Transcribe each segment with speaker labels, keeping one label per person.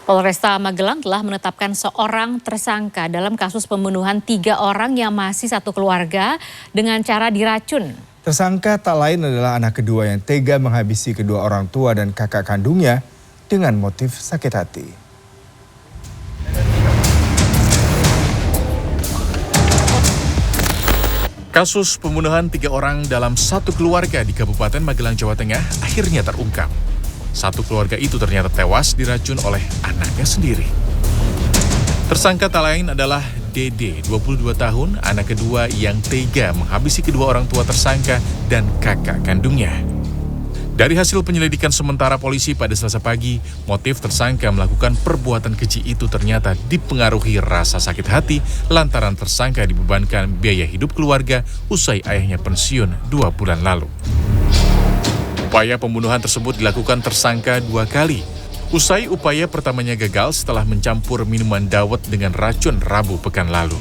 Speaker 1: Polresta Magelang telah menetapkan seorang tersangka dalam kasus pembunuhan 3 orang yang masih satu keluarga dengan cara diracun.
Speaker 2: Tersangka tak lain adalah anak kedua yang tega menghabisi kedua orang tua dan kakak kandungnya dengan motif sakit hati.
Speaker 3: Kasus pembunuhan 3 orang dalam satu keluarga di Kabupaten Magelang, Jawa Tengah akhirnya terungkap. Satu keluarga itu ternyata tewas diracun oleh anaknya sendiri. Tersangka tak lain adalah Dede, 22 tahun, anak kedua yang tega menghabisi kedua orang tua tersangka dan kakak kandungnya. Dari hasil penyelidikan sementara polisi pada Selasa pagi, motif tersangka melakukan perbuatan keji itu ternyata dipengaruhi rasa sakit hati lantaran tersangka dibebankan biaya hidup keluarga usai ayahnya pensiun 2 bulan lalu. Upaya pembunuhan tersebut dilakukan tersangka 2 kali. Usai upaya pertamanya gagal setelah mencampur minuman dawet dengan racun Rabu pekan lalu.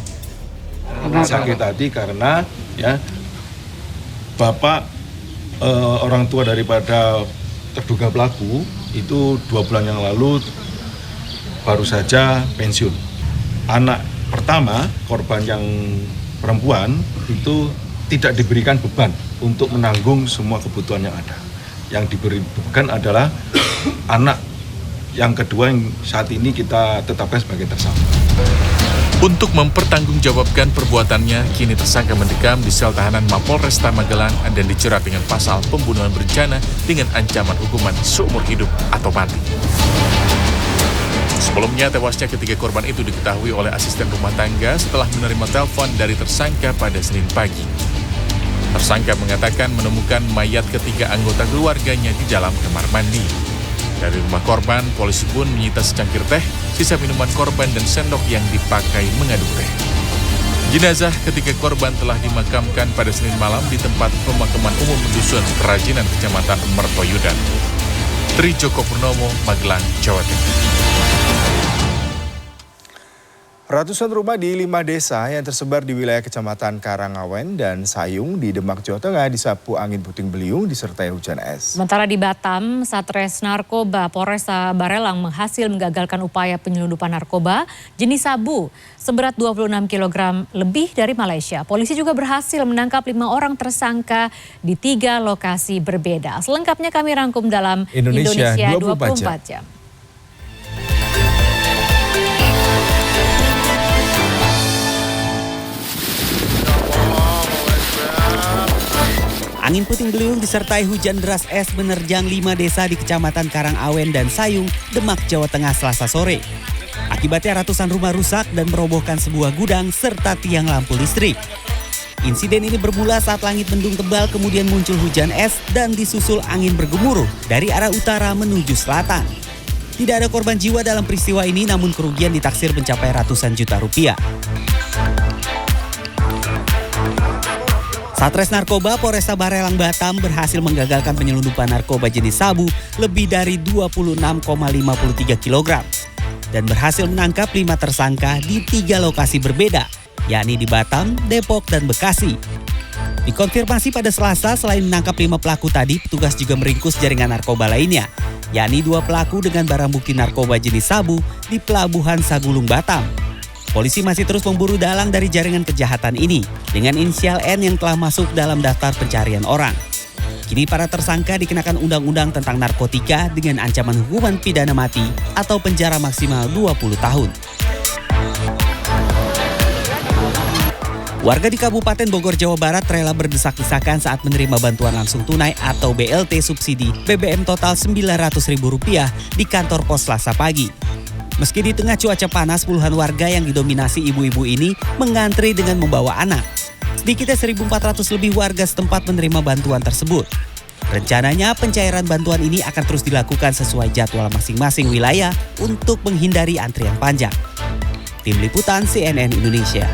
Speaker 4: Sakit hati karena bapak orang tua daripada terduga pelaku itu 2 bulan yang lalu baru saja pensiun. Anak pertama, korban yang perempuan itu tidak diberikan beban untuk menanggung semua kebutuhan yang ada. Yang diberi beban adalah anak yang kedua yang saat ini kita tetapkan sebagai tersangka.
Speaker 3: Untuk mempertanggungjawabkan perbuatannya, kini tersangka mendekam di sel tahanan Mapolresta Magelang dan dijerat dengan pasal pembunuhan berencana dengan ancaman hukuman seumur hidup atau mati. Sebelumnya, tewasnya ketiga korban itu diketahui oleh asisten rumah tangga setelah menerima telepon dari tersangka pada Senin pagi. Tersangka mengatakan menemukan mayat ketiga anggota keluarganya di dalam kamar mandi. Dari rumah korban, polisi pun menyita secangkir teh, sisa minuman korban dan sendok yang dipakai mengaduk teh. Jenazah ketiga korban telah dimakamkan pada Senin malam di tempat pemakaman umum Dusun Kerajinan, Kecamatan Mertoyudan. Tri Joko Purnomo, Magelang, Jawa Tengah.
Speaker 2: Ratusan rumah di 5 desa yang tersebar di wilayah Kecamatan Karangawen dan Sayung di Demak, Jawa Tengah disapu angin puting beliung disertai hujan es.
Speaker 1: Sementara di Batam, Satres Narkoba Polresta Barelang berhasil menggagalkan upaya penyelundupan narkoba jenis sabu seberat 26 kg lebih dari Malaysia. Polisi juga berhasil menangkap 5 orang tersangka di 3 lokasi berbeda. Selengkapnya kami rangkum dalam Indonesia 24 jam.
Speaker 5: Angin puting beliung disertai hujan deras es menerjang 5 desa di Kecamatan Karangawen dan Sayung, Demak, Jawa Tengah Selasa sore. Akibatnya ratusan rumah rusak dan merobohkan sebuah gudang serta tiang lampu listrik. Insiden ini bermula saat langit mendung tebal kemudian muncul hujan es dan disusul angin bergemuruh dari arah utara menuju selatan. Tidak ada korban jiwa dalam peristiwa ini, namun kerugian ditaksir mencapai ratusan juta rupiah. Satres Narkoba Polresta Barelang Batam berhasil menggagalkan penyelundupan narkoba jenis sabu lebih dari 26,53 kg dan berhasil menangkap 5 tersangka di 3 lokasi berbeda, yakni di Batam, Depok, dan Bekasi. Dikonfirmasi pada Selasa, selain menangkap 5 pelaku tadi, petugas juga meringkus jaringan narkoba lainnya, yakni 2 pelaku dengan barang bukti narkoba jenis sabu di Pelabuhan Sagulung, Batam. Polisi masih terus memburu dalang dari jaringan kejahatan ini dengan inisial N yang telah masuk dalam daftar pencarian orang. Kini para tersangka dikenakan undang-undang tentang narkotika dengan ancaman hukuman pidana mati atau penjara maksimal 20 tahun. Warga di Kabupaten Bogor, Jawa Barat rela berdesak-desakan saat menerima bantuan langsung tunai atau BLT subsidi BBM total Rp900.000 di kantor pos Selasa pagi. Meski di tengah cuaca panas, puluhan warga yang didominasi ibu-ibu ini mengantri dengan membawa anak. Sedikitnya 1.400 lebih warga setempat menerima bantuan tersebut. Rencananya pencairan bantuan ini akan terus dilakukan sesuai jadwal masing-masing wilayah untuk menghindari antrian panjang. Tim Liputan CNN Indonesia.